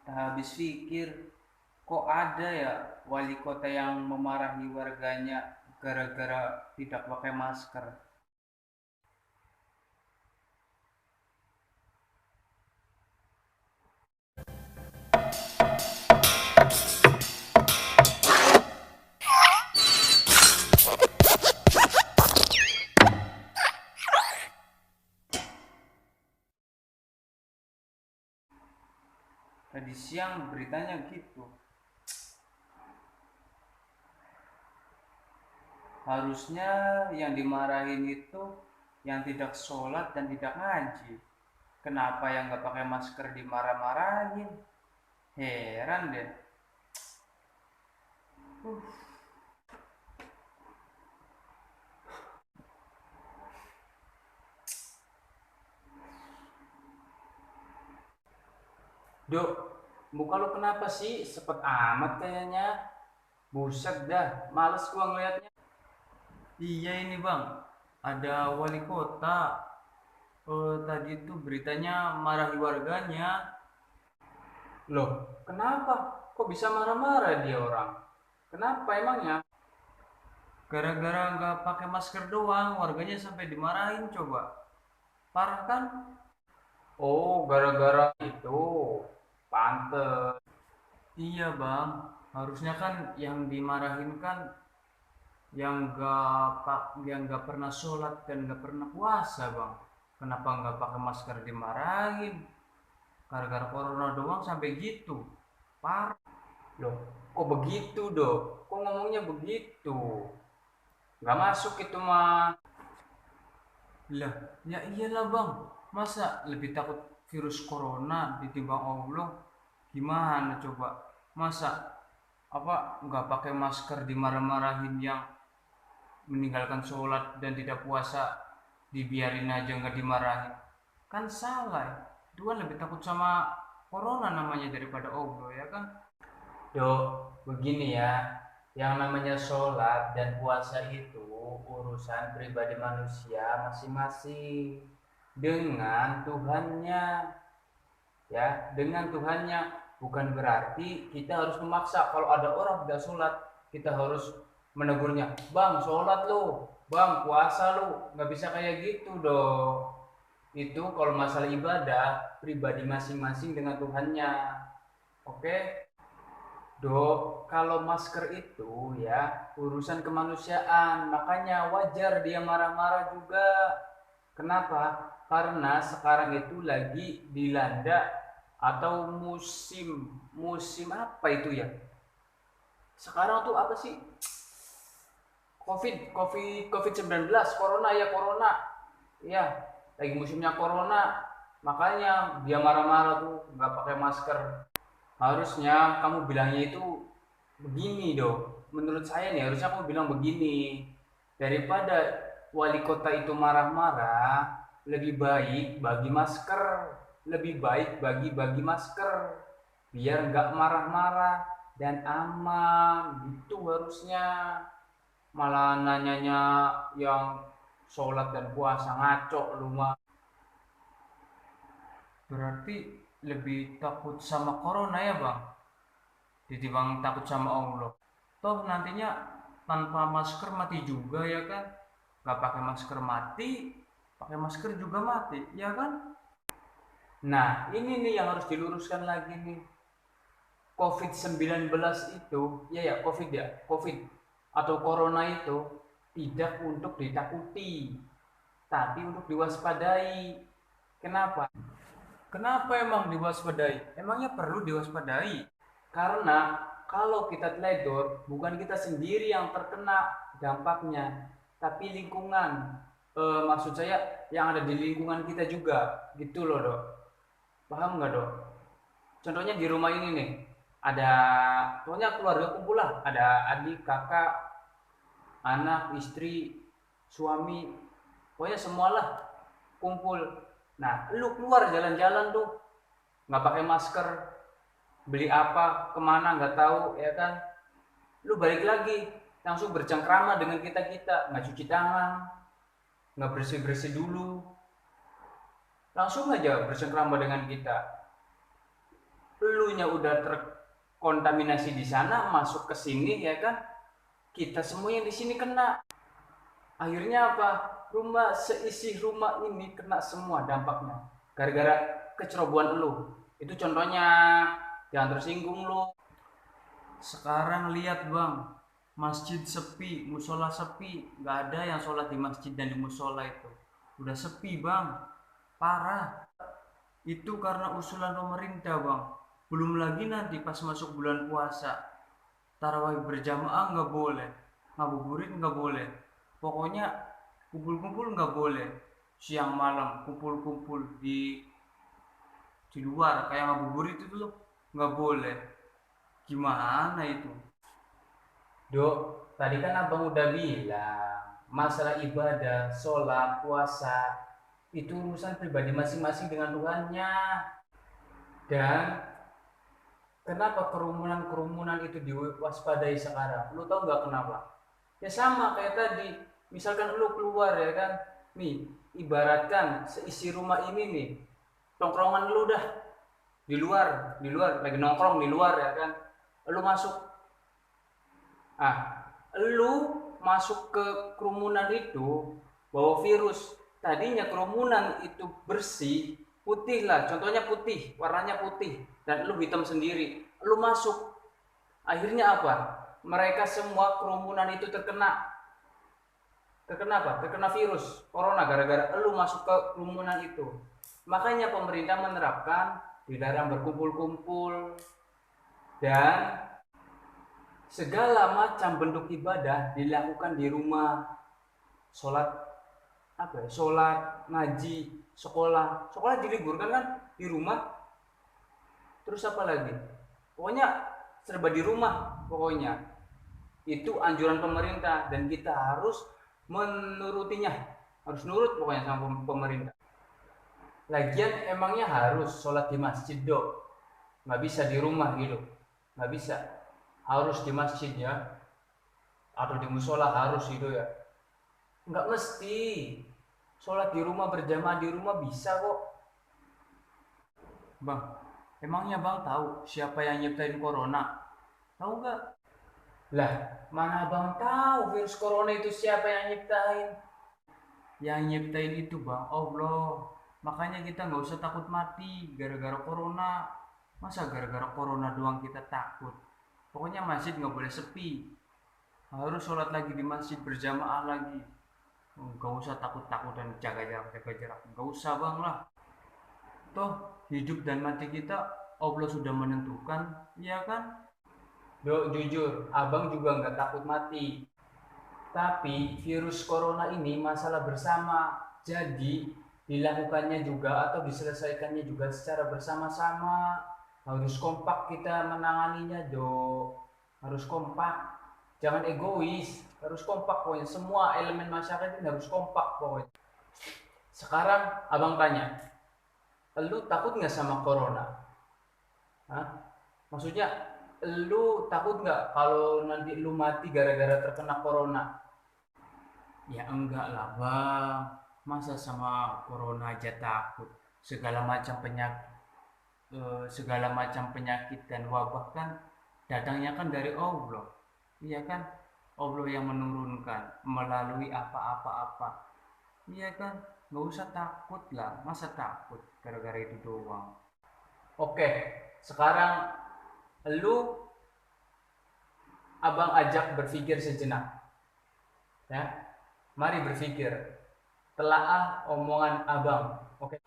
Tak habis pikir, kok ada ya wali kota yang memarahi warganya gara-gara tidak pakai masker. Tadi siang beritanya gitu. Harusnya yang dimarahin itu yang tidak sholat dan tidak ngaji. Kenapa yang nggak pakai masker dimarah-marahin? Heran deh. Dok, muka lu kenapa sih? Sepet amat kayaknya. Buset dah, males gua ngeliatnya. Iya ini bang, ada wali kota. Tadi itu beritanya marahi warganya. Loh, kenapa? Kok bisa marah-marah dia orang? Kenapa emangnya? Gara-gara nggak pakai masker doang, warganya sampai dimarahin coba. Parah kan? Oh, gara-gara itu. Pantes. Iya bang, harusnya kan yang dimarahin kan yang nggak pernah sholat dan nggak pernah puasa bang. Kenapa nggak pakai masker dimarahin? Gara-gara corona doang sampai gitu. Parah. Loh, kok begitu dok? Kok ngomongnya begitu? Nggak masuk itu mah. Lah, ya iyalah bang. Masa lebih takut virus corona ditimbang Allah? Gimana coba? Masa apa nggak pakai masker dimarah-marahin yang meninggalkan sholat dan tidak puasa dibiarin aja nggak dimarahin? Kan salah ya. Itu kan lebih takut sama corona namanya daripada Allah ya kan? Dok, begini ya, yang namanya sholat dan puasa itu urusan pribadi manusia masing-masing dengan Tuhannya, ya, dengan Tuhannya. Bukan berarti kita harus memaksa kalau ada orang tidak sholat, kita harus menegurnya, bang sholat lu, bang puasa lu, nggak bisa kayak gitu dong. Itu kalau masalah ibadah pribadi masing-masing dengan Tuhannya, oke? Dok, kalau masker itu ya urusan kemanusiaan, makanya wajar dia marah-marah juga. Kenapa? Karena sekarang itu lagi dilanda atau musim musim apa itu ya? Sekarang tuh apa sih? COVID-19, corona ya corona. Ya, lagi musimnya corona. Makanya dia marah-marah tuh nggak pakai masker. Harusnya kamu bilangnya itu begini dong. Menurut saya nih harusnya kamu bilang begini. Daripada wali kota itu marah-marah, lebih baik bagi masker. Lebih baik bagi-bagi masker. Biar nggak marah-marah dan aman. Gitu harusnya. Malah nanyanya yang sholat dan puasa ngaco lu mah. Berarti lebih takut sama corona ya bang? Ditimbang takut sama Allah. Toh nantinya tanpa masker mati juga ya kan? Gak pakai masker mati, pakai masker juga mati, ya kan? Nah, ini nih yang harus diluruskan lagi nih. COVID-19 itu, ya COVID ya, COVID atau corona itu tidak untuk ditakuti, tapi untuk diwaspadai. Kenapa? Kenapa emang diwaspadai? Emangnya perlu diwaspadai? Karena kalau kita teledor, bukan kita sendiri yang terkena dampaknya, tapi lingkungan. Maksud saya yang ada di lingkungan kita juga, gitu loh dok. Paham nggak dok? Contohnya di rumah ini nih, ada, pokoknya keluarga kumpul lah, ada adik, kakak, anak, istri, suami, pokoknya semualah kumpul. Nah, lu keluar jalan-jalan tuh, nggak pakai masker, beli apa kemana nggak tahu ya kan, lu balik lagi langsung bercengkrama dengan kita kita, nggak cuci tangan, nggak bersih bersih dulu, langsung aja bercengkrama dengan kita. elunya udah terkontaminasi di sana, masuk ke sini ya kan, kita semua yang di sini kena. Akhirnya apa? Seisi rumah ini kena semua dampaknya. Gara-gara kecerobohan elu. Itu contohnya, jangan tersinggung lu. Sekarang lihat bang, masjid sepi, musola sepi, nggak ada yang sholat di masjid dan di musola itu. Udah sepi bang, parah. Itu karena usulan pemerintah bang. Belum lagi nanti pas masuk bulan puasa, tarawih berjamaah nggak boleh, ngabuburit nggak boleh, pokoknya kumpul-kumpul nggak boleh, siang malam kumpul-kumpul di luar kayak ngabuburit itu loh, nggak boleh. Gimana itu? Dok, tadi kan abang udah bilang masalah ibadah, sholat, puasa itu urusan pribadi masing-masing dengan Tuhannya. Dan kenapa kerumunan-kerumunan itu diwaspadai sekarang? Lu tau nggak kenapa? Ya sama kayak tadi, misalkan lu keluar ya kan, nih ibaratkan seisi rumah ini nih, tongkrongan lu dah di luar lagi nongkrong di luar ya kan, lu masuk, lu masuk ke kerumunan itu bawa virus. Tadinya kerumunan itu bersih, putih lah, contohnya putih, warnanya putih, dan lu hitam sendiri, lu masuk, akhirnya apa? Mereka semua kerumunan itu terkena apa? Terkena virus corona gara-gara lu masuk ke kerumunan itu. Makanya pemerintah menerapkan dilarang berkumpul-kumpul dan segala macam bentuk ibadah dilakukan di rumah. Sholat apa ya? Sholat, ngaji, sekolah diliburkan kan di rumah. Terus apa lagi? Pokoknya serba di rumah pokoknya. Itu anjuran pemerintah dan kita harus menurutinya, harus nurut pokoknya sama pemerintah. Lagian emangnya harus sholat di masjid dok, nggak bisa di rumah gitu, nggak bisa, harus di masjid ya, atau di musola harus gitu ya. Nggak mesti, sholat di rumah berjamaah di rumah bisa kok. Bang, emangnya bang tahu siapa yang nyiptain corona? Tahu nggak? Lah, mana bang tahu virus corona itu siapa yang nyiptain? Yang nyiptain itu bang Allah. Makanya kita nggak usah takut mati gara-gara corona. Masa gara-gara corona doang kita takut? Pokoknya masjid nggak boleh sepi. Harus sholat lagi di masjid berjamaah lagi. Nggak usah takut-takut dan jaga jarak. Nggak usah bang lah. Toh hidup dan mati kita Allah sudah menentukan, iya kan? Dok, jujur, abang juga nggak takut mati. Tapi virus corona ini masalah bersama. Jadi dilakukannya juga atau diselesaikannya juga secara bersama-sama. Harus kompak kita menanganinya, Dok. Harus kompak. Jangan egois. Harus kompak pokoknya. Semua elemen masyarakat ini harus kompak pokoknya. Sekarang abang tanya, lu takut nggak sama corona? Hah? Maksudnya, lu takut nggak kalau nanti lu mati gara-gara terkena corona? Ya enggak lah bang, masa sama corona aja takut? Segala macam penyakit, segala macam penyakit dan wabah kan datangnya kan dari Allah, iya kan? Allah yang menurunkan melalui apa-apa-apa, iya kan? Nggak usah takut lah, masa takut gara-gara itu doang? Oke, sekarang lu abang ajak berpikir sejenak, ya. Mari berpikir, telaah omongan abang. Oke.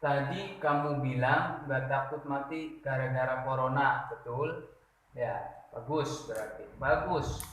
Tadi kamu bilang gak takut mati gara-gara corona, betul? Ya, bagus berarti. Bagus.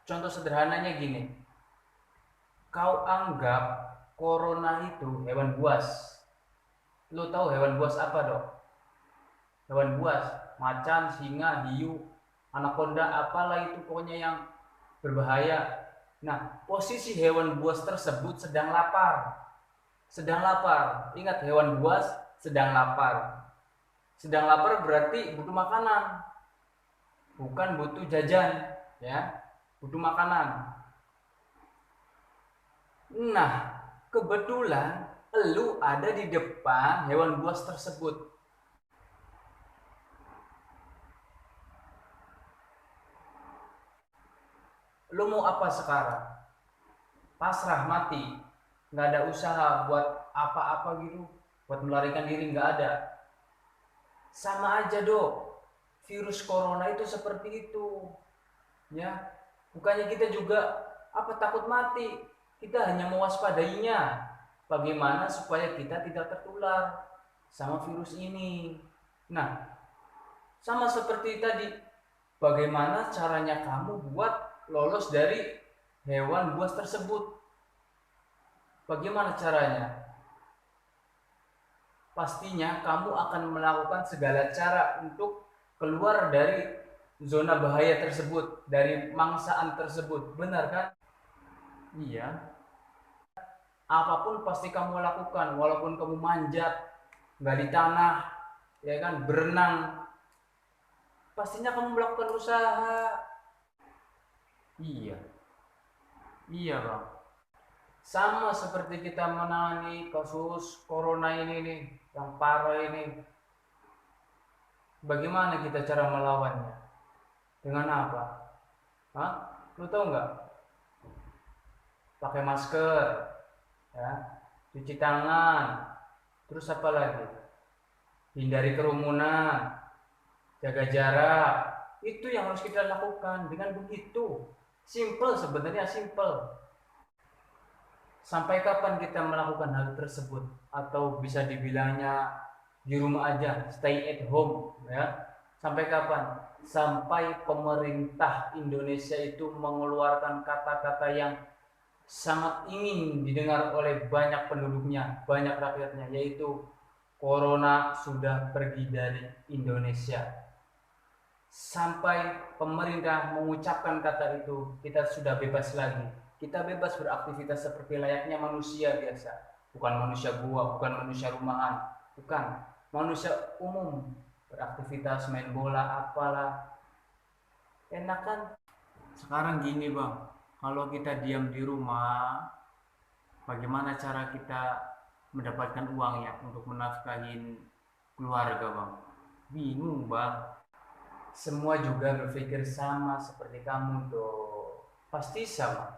Contoh sederhananya gini. Kau anggap corona itu hewan buas. Lu tahu hewan buas apa, Dok? Hewan buas, macan, singa, hiu, anaconda, apalah itu pokoknya yang berbahaya. Nah, posisi hewan buas tersebut sedang lapar. Sedang lapar. Ingat, hewan buas sedang lapar. Sedang lapar berarti butuh makanan. Bukan butuh jajan, ya. Butuh makanan. Nah, kebetulan lu ada di depan hewan buas tersebut. Lu mau apa sekarang? Pasrah mati, nggak ada usaha buat apa-apa gitu, buat melarikan diri nggak ada. Sama aja dok, virus corona itu seperti itu, ya. Bukannya kita juga apa takut mati, kita hanya mewaspadainya. Bagaimana supaya kita tidak tertular sama virus ini. Nah, sama seperti tadi, bagaimana caranya kamu buat lolos dari hewan buas tersebut? Bagaimana caranya? Pastinya kamu akan melakukan segala cara untuk keluar dari zona bahaya tersebut, dari mangsaan tersebut. Benar kan? Iya. Apapun pasti kamu lakukan, walaupun kamu manjat, gali tanah, ya kan, berenang, pastinya kamu melakukan usaha. Iya, iya bang. Sama seperti kita menangani kasus corona ini nih, yang parah ini. Bagaimana kita cara melawannya? Dengan apa? Hah? Lu tahu nggak? Pakai masker, ya, cuci tangan, terus apa lagi? Hindari kerumunan, jaga jarak. Itu yang harus kita lakukan. Dengan begitu, simple sebenarnya, simple. Sampai kapan kita melakukan hal tersebut? Atau bisa dibilangnya di rumah aja, stay at home, ya. Sampai kapan? Sampai pemerintah Indonesia itu mengeluarkan kata-kata yang sangat ingin didengar oleh banyak penduduknya, banyak rakyatnya, yaitu corona sudah pergi dari Indonesia. Sampai pemerintah mengucapkan kata itu, kita sudah bebas lagi. Kita bebas beraktivitas seperti layaknya manusia biasa. Bukan manusia gua, bukan manusia rumahan, bukan manusia umum. Beraktivitas, main bola, apalah. Enak kan? Sekarang gini bang, kalau kita diam di rumah, bagaimana cara kita mendapatkan uang ya untuk menafkahin keluarga bang? Bingung bang. Semua juga berpikir sama seperti kamu tuh. Pasti sama.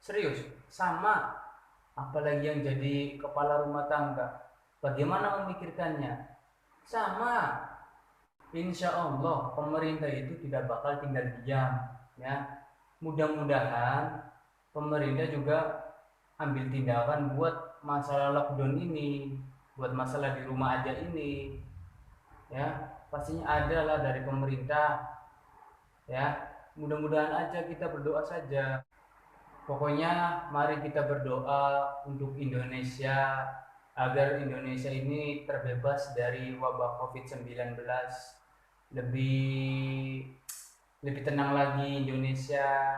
Serius, sama. Apalagi yang jadi kepala rumah tangga. Bagaimana memikirkannya? Sama. Insya Allah pemerintah itu tidak bakal tinggal diam, ya. Mudah-mudahan pemerintah juga ambil tindakan buat masalah lockdown ini, buat masalah di rumah aja ini, ya. Pastinya ada lah dari pemerintah, ya. Mudah-mudahan aja, kita berdoa saja. Pokoknya mari kita berdoa untuk Indonesia agar Indonesia ini terbebas dari wabah COVID-19. Lebih lebih tenang lagi Indonesia,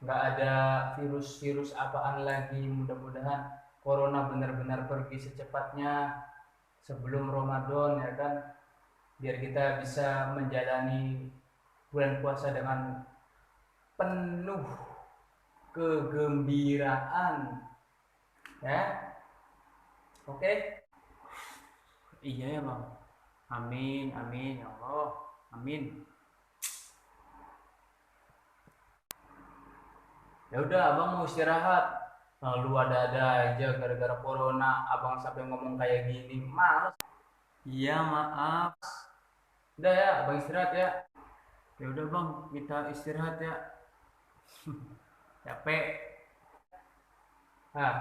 nggak ada virus-virus apaan lagi. Mudah-mudahan corona benar-benar pergi secepatnya sebelum Ramadan, ya kan, biar kita bisa menjalani bulan puasa dengan penuh kegembiraan, ya. Oke. Iya ya bang, amin amin ya Allah, amin. Ya udah, abang mau istirahat. Lalu ada-ada aja gara-gara corona abang sampai ngomong kayak gini, males. Iya maaf. Udah ya, abang istirahat ya. Ya udah bang, kita istirahat ya. Capek. Nah,